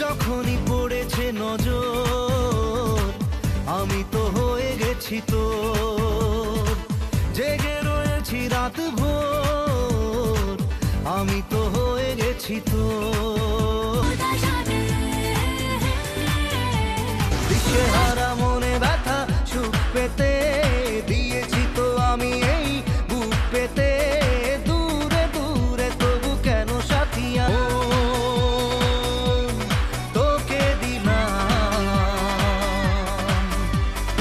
যখনই পড়েছে নজর আমি তো হয়ে গেছি তোর। জেগে রয়েছি রাত ভোর আমি তো হয়ে গেছি তোর। দিশেহারা মনে ব্যথা সুখ পেতে দিয়েছি তো আমি এই বুক পেতে। দূরে দূরে তবু কেন সাথিয়া তোকে দিলাম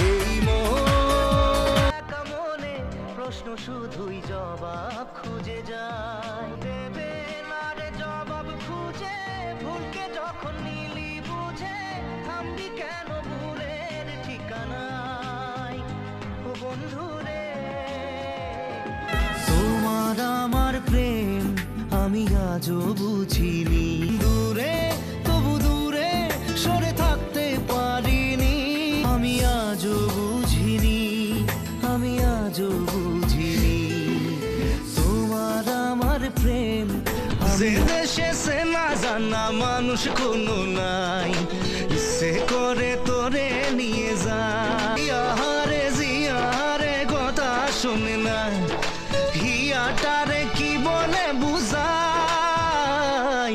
এই মনে। প্রশ্ন শুধুই জবাব খুঁজে যায়, দেবে না রে জবাব খুঁজে। ভুলকে যখন নিলি বুঝে থামবি কেন ভুলের ঠিকানায়। ও বন্ধু রে, তোমার আমার প্রেম আমি আজও বুঝিনি। দূরে তবু দূরে সরে থাকতে পারিনি। আমি আজও বুঝিনি, আমি আজও বুঝিনি তোমার আমার প্রেম। যে দেশে সে না জানা মানুষ কোনো নাই, সে করে তোরে নিয়ে যায়। আহারে জিয়ারে কথা শুনে না, হিয়াটারে কি বলে বুঝাই।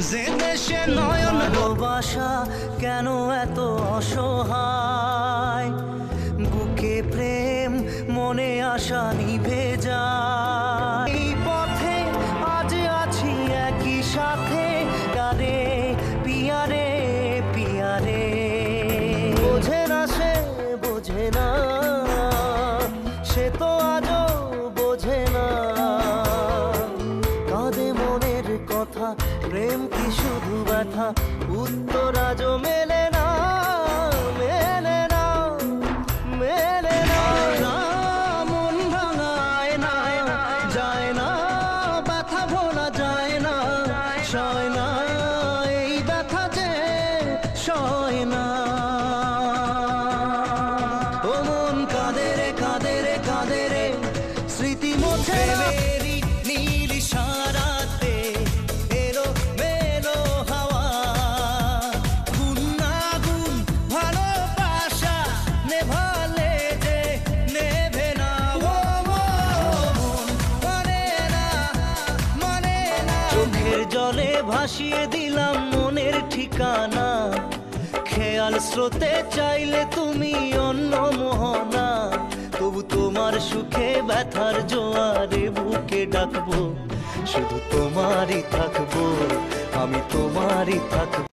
যে দেশে নয়ন ভালোবাসা কেন এত অসহায়। বুকে প্রেম মনে আশা নিভে যায়। এই পথে আজ আছি একই সাথে, কারে পিয়ারে পিয়ারে। বোঝে না সে বোঝে না, সে তো আজও বোঝে না। কাঁদে মনের কথা, প্রেম কি শুধু ব্যথা? উত্তর আজও মেলে না, মেলে না, মেলে না। মন ভাঙায় না, যায় না, ব্যথা ভোলা যায় না, সয় না এই ব্যথা যে সয় না। ও মন কাঁদে রে কাঁদে রে কাঁদে রে, স্মৃতি মোছে না। নীল ইশারাতে এলো মেলো হাওয়া, গুন না গুন ভালোবাসা নেভালে যে নেভে না। ও মন মানে না, মানে না। চোখের জলে ভাসিয়ে দিলাম মনের ঠিকানা। খেয়াল স্রোতে চাইলে তুমি অন্য মোহনা। তবু তোমার সুখে ব্যথার জোয়ারে বুকে ডাকবো, শুধু তোমারই থাকবো, আমি তোমারই থাকবো।